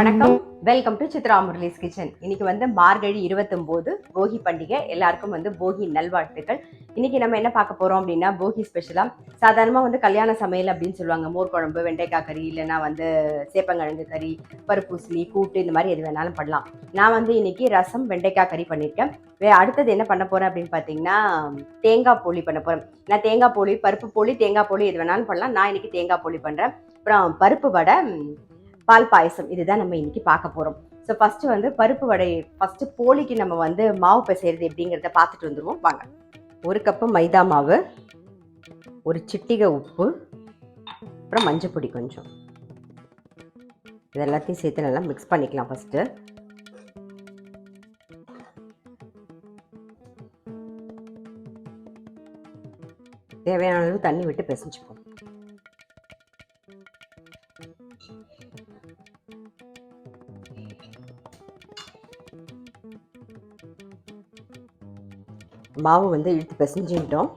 வணக்கம், welcome to Chitra Murali's kitchen. இன்னைக்கு வந்து மார்கழி 29 போகி பண்டிகை. எல்லாருக்கும் வந்து போகி நல்வாழ்த்துக்கள். இன்னைக்கு நம்ம என்ன பார்க்க போறோம் அப்படின்னா, போகி ஸ்பெஷலா சாதாரணமா வந்து கல்யாண சமையல் அப்படின்னு சொல்லுவாங்க. மோர் குழம்பு, வெண்டைக்காய் கறி, இல்லைன்னா வந்து சேப்பங்கிழங்கு கறி, பருப்பூசணி கூட்டு, இந்த மாதிரி எது வேணாலும் பண்ணலாம். நான் வந்து இன்னைக்கு ரசம் வெண்டைக்காய் கறி பண்ணியிருக்கேன். அடுத்தது என்ன பண்ண போறேன் அப்படின்னு பார்த்தீங்கன்னா, தேங்காய் போளி பண்ண போறேன். நான் தேங்காய் போளி, பருப்பு போளி, தேங்காய் போளி எது வேணாலும் பண்ணலாம். நான் இன்னைக்கு தேங்காய் போளி பண்றேன். அப்புறம் பருப்பு வடை, பால் பாயசம், இதுதான் நம்ம இன்னைக்கு பார்க்க போறோம். ஸோ ஃபர்ஸ்ட் வந்து பருப்பு வடை, ஃபர்ஸ்ட் போலிக்கு நம்ம வந்து மாவு பிசைறது எப்படிங்கிறத பார்த்துட்டு வந்துடுவோம் வாங்க. 1 கப்பு மைதா மாவு, ஒரு சிட்டிகை உப்பு, அப்புறம் மஞ்சள் பொடி கொஞ்சம், இது எல்லாத்தையும் சேர்த்து நல்லா மிக்ஸ் பண்ணிக்கலாம். ஃபர்ஸ்ட் தேவையான அளவு தண்ணி விட்டு பிசைஞ்சுப்போம். மாவு வந்து இழுத்து பிசைஞ்சிட்டோம்.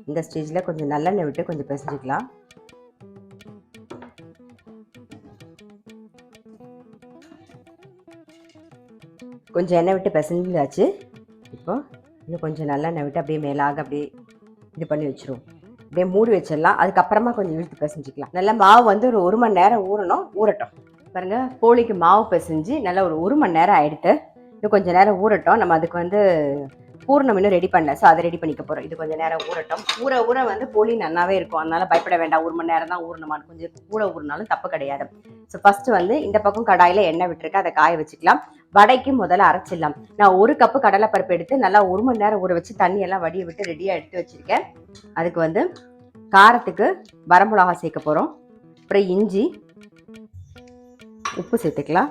இந்த ஸ்டேஜில் கொஞ்சம் நல்லெண்ணெய் விட்டு கொஞ்சம் பிசைஞ்சிக்கலாம். கொஞ்சம் எண்ணெய் விட்டு பிசைஞ்சாச்சு. இப்போ இன்னும் கொஞ்சம் நல்லெண்ணெய் விட்டு அப்படியே மேலாக அப்படியே இது பண்ணி வச்சுருவோம். அப்படியே மூடி வச்சிடலாம். அதுக்கப்புறமா கொஞ்சம் இழுத்து பிசைஞ்சிக்கலாம். நல்லா மாவு வந்து ஒரு 1 மணி நேரம் ஊறட்டும். பாருங்கள், போலிக்கு மாவு பிசைஞ்சு நல்லா ஒரு 1 மணி நேரம் ஆகிடுது. இன்னும் கொஞ்சம் நேரம் ஊறட்டும். நம்ம அதுக்கு வந்து பூர்ணம் இன்னும் ரெடி பண்ணல, ஸோ அதை ரெடி பண்ணிக்க போகிறோம். இது கொஞ்சம் நேரம் ஊறட்டும். ஊற வந்து போலி நல்லாவே இருக்கும், அதனால பயப்பட வேண்டாம். 1 மணி நேரம் தான் ஊறணுமான்னு, கொஞ்சம் ஊறினாலும் தப்பு கிடையாது. ஸோ ஃபர்ஸ்ட் வந்து இந்த பக்கம் கடாயில் எண்ணெய் விட்டுருக்கு, அதை காய வச்சுக்கலாம். வடைக்கு முதல்ல அரைச்சிடலாம். நான் 1 கப்பு கடலைப்பருப்பு எடுத்து நல்லா 1 மணி நேரம் ஊற வச்சு தண்ணியெல்லாம் வடிய விட்டு ரெடியாக எடுத்து வச்சுருக்கேன். அதுக்கு வந்து காரத்துக்கு வரமிளகா சேர்க்க போகிறோம். அப்புறம் இஞ்சி, உப்பு சேர்த்துக்கலாம்.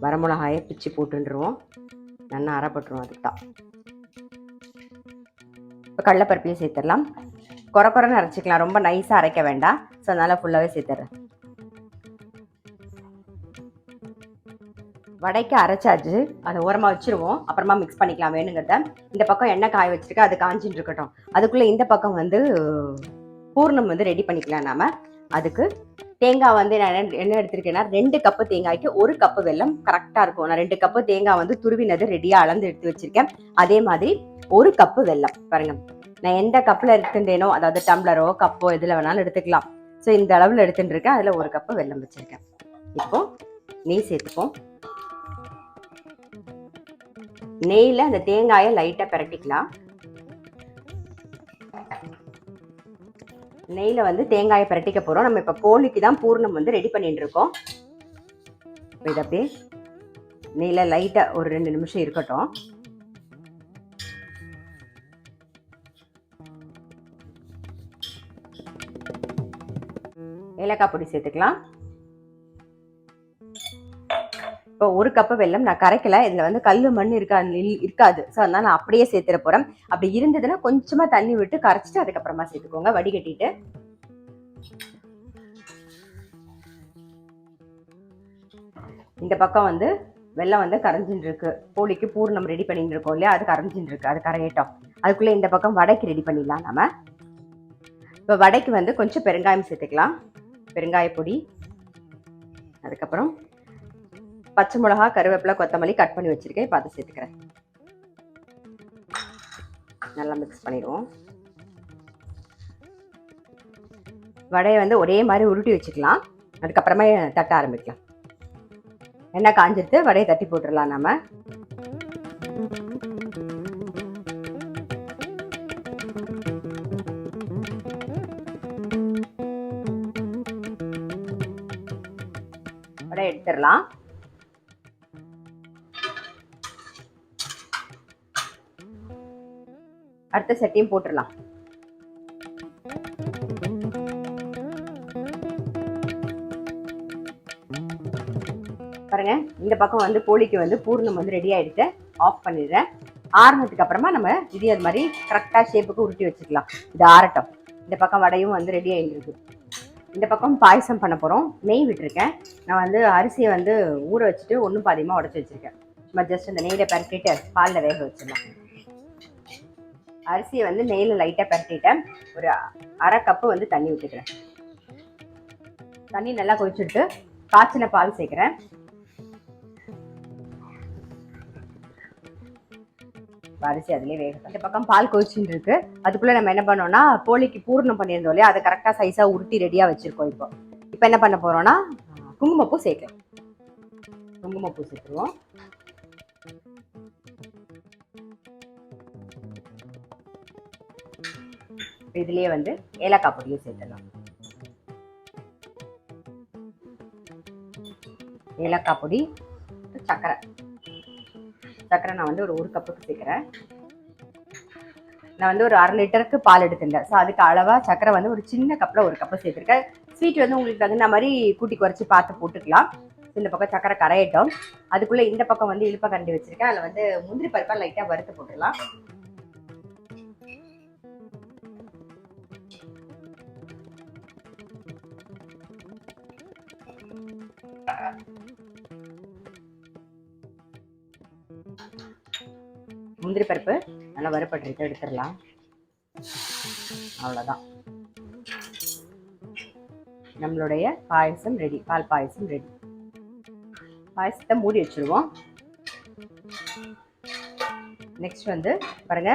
வரமிளகாயை பிச்சு போட்டுருவோம். நல்லா அரைப்பட்டுருவோம். அதுக்கு தான் இப்போ கடலைப்பருப்பையும் சேர்த்துடலாம். குறைன்னு அரைச்சிக்கலாம், ரொம்ப நைஸாக அரைக்க வேண்டாம். ஸோ அதனால் ஃபுல்லாகவே சேர்த்துட்றேன். வடைக்கு அரைச்சாச்சு, அதை ஓரமாக வச்சுருவோம். அப்புறமா மிக்ஸ் பண்ணிக்கலாம் வேணுங்கிறத. இந்த பக்கம் எண்ணெய் காய வச்சுருக்கேன், அது காஞ்சின்னு இருக்கட்டும். அதுக்குள்ளே இந்த பக்கம் வந்து பூர்ணம் வந்து ரெடி பண்ணிக்கலாம். நாம் அதுக்கு தேங்காய் வந்து நான் என்ன எடுத்திருக்கேன்னா, 2 கப்பு தேங்காய்க்கு 1 கப்பு வெல்லம் கரெக்டாக இருக்கும். நான் 2 கப்பு தேங்காய் வந்து துருவினது ரெடியாக அளந்து எடுத்து வச்சிருக்கேன். அதே மாதிரி 1 கப்பு வெல்லம். பாருங்க, நான் எந்த கப்பில் எடுத்துட்டேனோ, அதாவது டம்ளரோ கப்போ எதில் வேணாலும் எடுத்துக்கலாம். ஸோ இந்த அளவில் எடுத்துட்டு இருக்கேன். அதில் 1 கப்பு வெல்லம் வச்சிருக்கேன். இப்போ நெய் சேர்த்துப்போம். நெய்யில் அந்த தேங்காயை லைட்டாக பிரட்டிக்கலாம். நெய்யில் வந்து தேங்காயை பிரட்டிக்க போகிறோம். நம்ம இப்போ போலிக்கு தான் பூர்ணம் வந்து ரெடி பண்ணிட்டு இருக்கோம். இது அப்படியே நெய்யில் லைட்டாக ஒரு 2 நிமிஷம் இருக்கட்டும். ஏலக்காய் பொடி சேர்த்துக்கலாம். இப்போ 1 கப்பு வெல்லம் நான் கரைக்கல. இதில் வந்து கல் மண் இருக்காது. ஸோ அதனால நான் அப்படியே சேர்த்துட போகிறேன். அப்படி இருந்ததுன்னா கொஞ்சமாக தண்ணி விட்டு கரைச்சிட்டு அதுக்கப்புறமா சேர்த்துக்கோங்க, வடிகட்டிட்டு. இந்த பக்கம் வந்து வெல்லம் வந்து கரைஞ்சின்னு இருக்கு. போலிக்கு பூர்ணம் ரெடி பண்ணிட்டு இருக்கோம் இல்லையா, அது கரைஞ்சின்னு இருக்கு. அது கரையட்டும். அதுக்குள்ளே இந்த பக்கம் வடைக்கு ரெடி பண்ணிடலாம் நம்ம. இப்போ வடைக்கு வந்து கொஞ்சம் பெருங்காயம் சேர்த்துக்கலாம், பெருங்காய பொடி. அதுக்கப்புறம் பச்சை மிளகா, கருவேப்பிலை, கொத்தமல்லி கட் பண்ணி வச்சிருக்கேன். பார்த்து சேர்த்துக்கிறேன். நல்லா மிக்ஸ் பண்ணிடுவோம். வடையை வந்து ஒரே மாதிரி உருட்டி வச்சுக்கலாம். அதுக்கப்புறமா தட்ட ஆரம்பிக்கலாம். எண்ணெய் காஞ்சிட்டு வடையை தட்டி போட்டுடலாம். நம்ம வடை எடுத்துடலாம். அடுத்த சட்டியும் போட்டுடலாம். பாருங்க, இந்த பக்கம் வந்து போலிக்கு வந்து பூர்ணம் வந்து ரெடி ஆயிடுச்சு. ஆஃப் பண்ணிடுறேன். ஆறுனதுக்கு அப்புறமா நம்ம இது அது மாதிரி கரெக்டாக ஷேப்புக்கு உருட்டி வச்சுக்கலாம். இது ஆறட்டும். இந்த பக்கம் வடையும் வந்து ரெடி ஆகிருக்கு. இந்த பக்கம் பாயசம் பண்ண போகிறோம். நெய் விட்டுருக்கேன். நான் வந்து அரிசியை வந்து ஊற வச்சுட்டு ஒன்றும் பாதியமாக உடச்சி வச்சுருக்கேன். சும்மா ஜஸ்ட் அந்த நெய்யில் பரட்டிட்டு பாலில் வேக வச்சிடலாம். அரிசியை வந்து நெய்யில் லைட்டாக பரட்டிட்டேன். ஒரு அரை கப்பு வந்து தண்ணி விட்டுக்கிறேன். தண்ணி நல்லா கொதிச்சுட்டு காய்ச்சின பால் சேர்க்குறேன். அரிசி அதுலேயே வேக. இந்த பக்கம் பால் கொதிச்சுட்டு இருக்கு. அதுக்குள்ளே நம்ம என்ன பண்ணோம்னா போலிக்கு பூர்ணம் பண்ணியிருந்தோம் இல்லையா, அதை கரெக்டாக சைஸாக உருட்டி ரெடியாக வச்சுருக்கோம். இப்போ என்ன பண்ண போகிறோம்னா குங்குமப்பூ சேர்க்கலாம். குங்குமப்பூ சேர்த்துருவோம். இதுலேயே வந்து ஏலக்காய் பொடியும் சேர்த்துடலாம். ஏலக்காய் பொடி, சர்க்கரை நான் வந்து ஒரு கப்புக்கு சேர்க்குறேன். நான் வந்து ஒரு 1/2 லிட்டருக்கு பால் எடுத்துட்டேன். ஸோ அதுக்கு அளவாக சர்க்கரை வந்து ஒரு சின்ன கப்பில் ஒரு கப்பு சேர்த்துருக்கேன். ஸ்வீட் வந்து உங்களுக்கு தகுந்த மாதிரி கூட்டி குறைச்சி பார்த்து போட்டுக்கலாம். இந்த பக்கம் சர்க்கரை கரையட்டும். அதுக்குள்ளே இந்த பக்கம் வந்து இழுப்பை கரண்டி வச்சுருக்கேன். அதில் வந்து முந்திரி பருப்பாக லைட்டாக வறுத்து போட்டுடலாம். முந்திரி பருப்பு நல்லா வறுப்பட்டு எடுத்துடலாம். அவ்வளோதான், நம்மளுடைய பாயசம் ரெடி. பால் பாயசம் ரெடி. பாயசத்தை மூடி வச்சுருவோம். நெக்ஸ்ட் வந்து பாருங்க,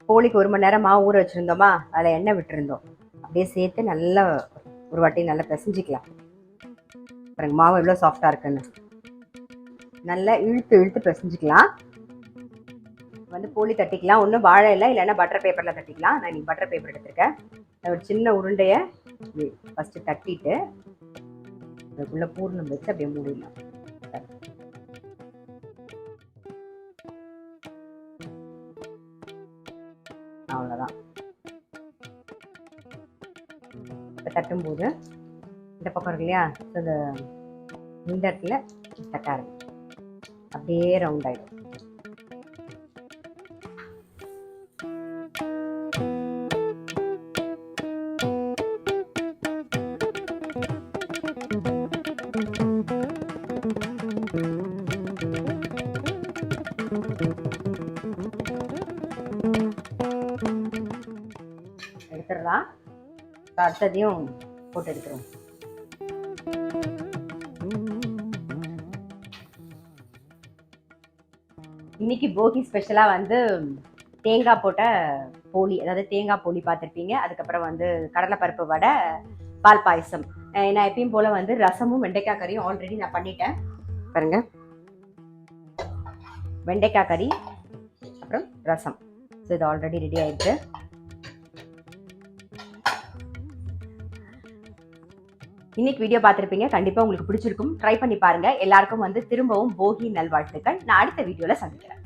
போலிக்கு 1 மணி நேரம் மாவு ஊற வச்சுருந்தோமா, அதில் எண்ணெய் விட்டுருந்தோம். அப்படியே சேர்த்து நல்லா ஒரு வாட்டி நல்லா பிசைஞ்சிக்கலாம். பாருங்க மாவு எவ்வளோ சாஃப்டாக இருக்குன்னு. நல்லா இழுத்து பிசைஞ்சிக்கலாம். வந்து போலி தட்டிக்கலாம். ஒன்றும் வாழை இல்லை, இல்லைன்னா பட்டர் பேப்பரில் தட்டிக்கலாம். நான் இன்னைக்கு பட்டர் பேப்பர் எடுத்திருக்கேன். ஒரு சின்ன உருண்டையை ஃபஸ்ட்டு தட்டிட்டு அதுக்குள்ளே பூர்ணம் வச்சு அப்படியே மூடிடலாம். அவ்வளோதான். இப்போ தட்டும்போது இந்த பக்கம் இருக்கு இல்லையா, இந்த இடத்துல தட்டாரு அப்படியே ரவுண்ட் ஆகிடும். எடுத்துடலாம். அடுத்ததையும் போட்டு எடுத்துருவோம். இன்னைக்கு போகி ஸ்பெஷலாக வந்து தேங்காய் போட்ட போலி, அதாவது தேங்காய் போலி பார்த்துருப்பீங்க. அதுக்கப்புறம் வந்து கடலைப்பருப்பு வடை, பால் பாயசம். நான் எப்பயும் போல் வந்து ரசமும் வெண்டைக்காய் கறியும் ஆல்ரெடி நான் பண்ணிட்டேன். பாருங்க, வெண்டைக்காய் கறி அப்புறம் ரசம். ஸோ இது ஆல்ரெடி ரெடி ஆயிடுச்சு. இன்னைக்கு வீடியோ பார்த்துருப்பீங்க. கண்டிப்பாக உங்களுக்கு பிடிச்சிருக்கும். ட்ரை பண்ணி பாருங்க. எல்லாருக்கும் வந்து திரும்பவும் போகி நல்வாழ்த்துக்கள். நான் அடுத்த வீடியோவில் சந்திக்கிறேன்.